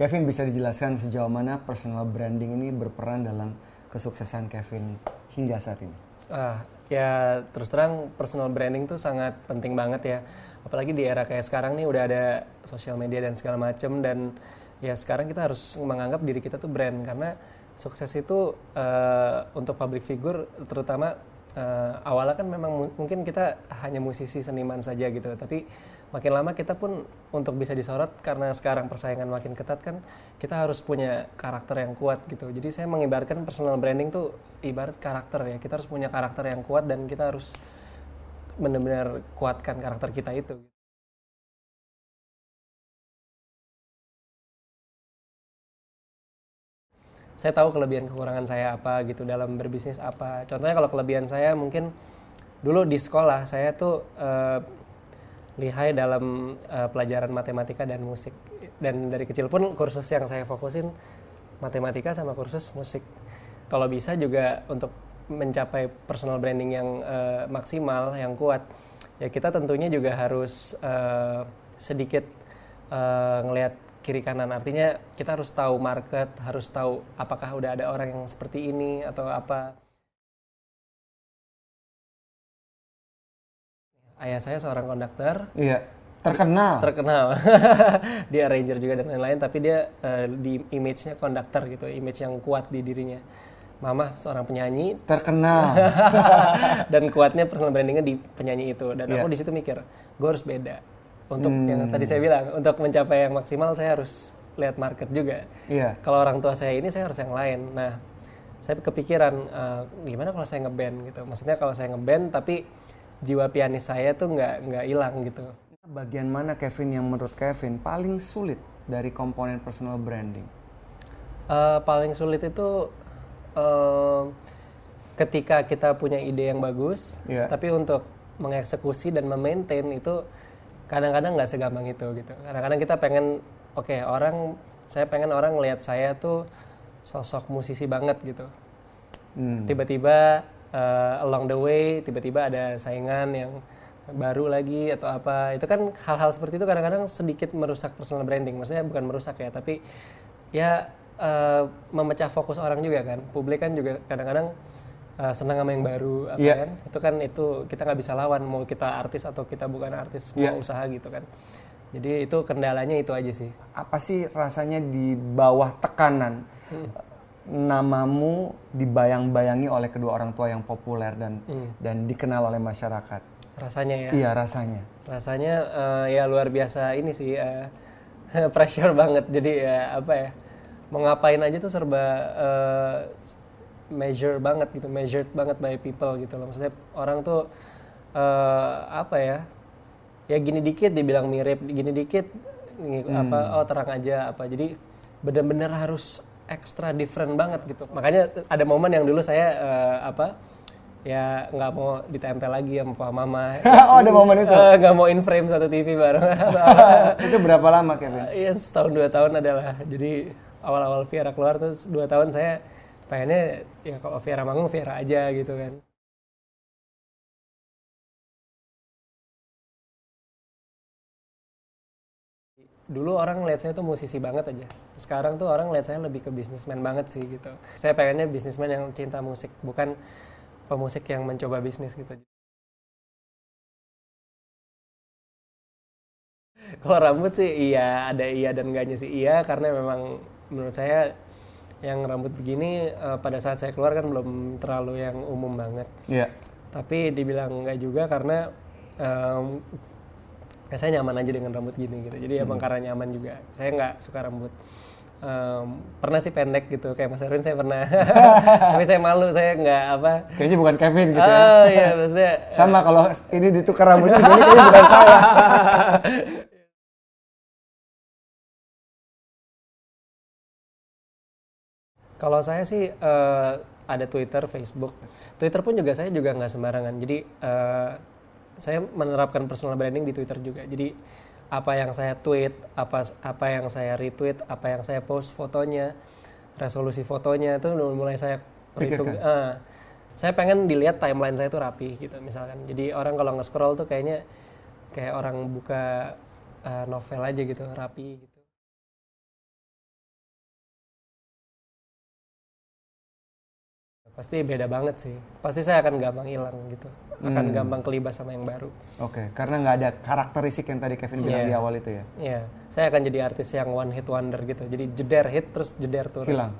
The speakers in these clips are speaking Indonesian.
Kevin, bisa dijelaskan sejauh mana personal branding ini berperan dalam kesuksesan Kevin hingga saat ini? Ya terus terang personal branding tuh sangat penting banget ya. Apalagi di era kayak sekarang nih udah ada sosial media dan segala macem, dan ya sekarang kita harus menganggap diri kita tuh brand, karena sukses itu untuk public figure terutama awalnya kan memang mungkin kita hanya musisi seniman saja gitu, tapi makin lama kita pun untuk bisa disorot karena sekarang persaingan makin ketat kan, kita harus punya karakter yang kuat gitu. Jadi saya mengibaratkan personal branding tuh ibarat karakter ya, kita harus punya karakter yang kuat dan kita harus benar-benar kuatkan karakter kita itu. Saya tahu kelebihan kekurangan saya apa gitu dalam berbisnis apa. Contohnya kalau kelebihan saya mungkin dulu di sekolah saya tuh lihai dalam pelajaran matematika dan musik. Dan dari kecil pun kursus yang saya fokusin matematika sama kursus musik. Kalau bisa juga untuk mencapai personal branding yang maksimal, yang kuat, ya kita tentunya juga harus sedikit ngelihat kiri kanan. Artinya kita harus tahu market, harus tahu apakah udah ada orang yang seperti ini atau apa. Ayah saya seorang konduktor. Iya, terkenal. Dia arranger juga dan lain-lain, tapi dia di image-nya konduktor gitu, image yang kuat di dirinya. Mama seorang penyanyi, terkenal. dan kuatnya personal brandingnya di penyanyi itu. Dan aku di situ mikir, gue harus beda. Untuk yang tadi saya bilang, untuk mencapai yang maksimal saya harus lihat market juga. Kalau orang tua saya ini, saya harus yang lain. Nah, saya kepikiran gimana kalau saya ngeband gitu. Maksudnya kalau saya ngeband tapi jiwa pianis saya tuh nggak hilang gitu. Bagian mana Kevin yang menurut Kevin paling sulit dari komponen personal branding? Paling sulit itu ketika kita punya ide yang bagus, tapi untuk mengeksekusi dan memaintain itu kadang-kadang nggak segampang itu gitu. Kadang-kadang kita pengen, saya pengen orang ngelihat saya tuh sosok musisi banget gitu. Tiba-tiba along the way tiba-tiba ada saingan yang baru lagi atau apa, itu kan hal-hal seperti itu kadang-kadang sedikit merusak personal branding. Maksudnya bukan merusak ya, tapi ya memecah fokus orang juga kan. Publik kan juga kadang-kadang senang sama yang baru kan. Itu kita nggak bisa lawan, mau kita artis atau kita bukan artis, mau usaha gitu kan. Jadi itu kendalanya itu aja sih. Apa sih rasanya di bawah tekanan namamu dibayang-bayangi oleh kedua orang tua yang populer dan dikenal oleh masyarakat? Rasanya ya? Iya, rasanya. Rasanya ya luar biasa ini sih, pressure banget. Jadi ya apa ya, mau ngapain aja tuh serba measured banget by people gitu loh. Maksudnya orang tuh ya gini dikit dibilang mirip, gini dikit terang aja apa. Jadi benar-benar harus extra different banget gitu. Makanya ada momen yang dulu saya ya nggak mau ditempel lagi sama papa mama. Ada momen itu? Nggak mau in frame satu TV bareng. Itu berapa lama Kevin? Iya, setahun 2 tahun adalah. Jadi awal-awal Viera keluar tuh 2 tahun saya pengennya ya kalau Viera manggung Viera aja gitu kan. Dulu orang ngeliat saya tuh musisi banget aja. Sekarang tuh orang ngeliat saya lebih ke bisnismen banget sih gitu. Saya pengennya bisnismen yang cinta musik, bukan pemusik yang mencoba bisnis gitu. Kalau rambut sih iya, ada iya dan enggaknya sih. Iya, karena memang menurut saya yang rambut begini pada saat saya keluar kan belum terlalu yang umum banget. Tapi dibilang enggak juga karena saya nyaman aja dengan rambut gini gitu. Jadi emang karena nyaman juga. Saya nggak suka rambut. Pernah sih pendek gitu, kayak Mas Erwin saya pernah. Tapi saya malu, saya nggak apa. Kayaknya bukan Kevin gitu ya. Oh iya, maksudnya. Sama kalau ini ditukar rambutnya gini kayaknya bukan saya. Kalau saya sih ada Twitter, Facebook. Twitter pun juga saya juga nggak sembarangan. Jadi saya menerapkan personal branding di Twitter juga. Jadi apa yang saya tweet, apa yang saya retweet, apa yang saya post fotonya, resolusi fotonya itu mulai saya perhitung. Saya pengen dilihat timeline saya itu rapi gitu misalkan. Jadi orang kalau nge-scroll tuh kayaknya kayak orang buka novel aja gitu, rapi gitu. Pasti beda banget sih. Pasti saya akan gampang hilang gitu. Akan gampang kelibas sama yang baru. Oke, karena nggak ada karakteristik yang tadi Kevin bilang di awal itu ya? Iya, saya akan jadi artis yang one hit wonder gitu. Jadi jeder hit terus jeder turun. Hilang?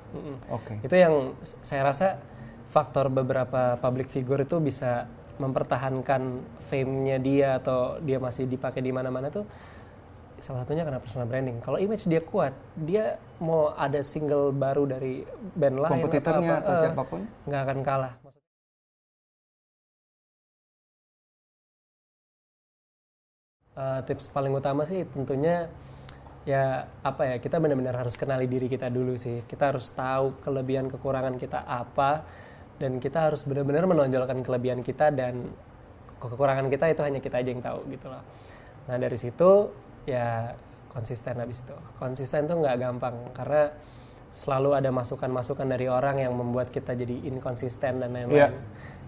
Oke. Itu yang saya rasa faktor beberapa public figure itu bisa mempertahankan fame-nya dia atau dia masih dipakai di mana-mana tuh salah satunya karena personal branding. Kalau image dia kuat, dia mau ada single baru dari band lain kompetitornya atau siapapun nggak akan kalah. Tips paling utama sih tentunya ya apa ya, kita benar-benar harus kenali diri kita dulu sih. Kita harus tahu kelebihan kekurangan kita apa dan kita harus benar-benar menonjolkan kelebihan kita dan kekurangan kita itu hanya kita aja yang tahu gitu loh. Nah dari situ ya konsisten habis itu. Konsisten tuh nggak gampang karena selalu ada masukan-masukan dari orang yang membuat kita jadi inkonsisten dan lain-lain.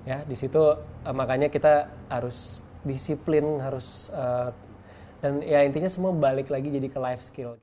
Ya di situ makanya kita harus disiplin, harus dan ya intinya semua balik lagi jadi ke life skill.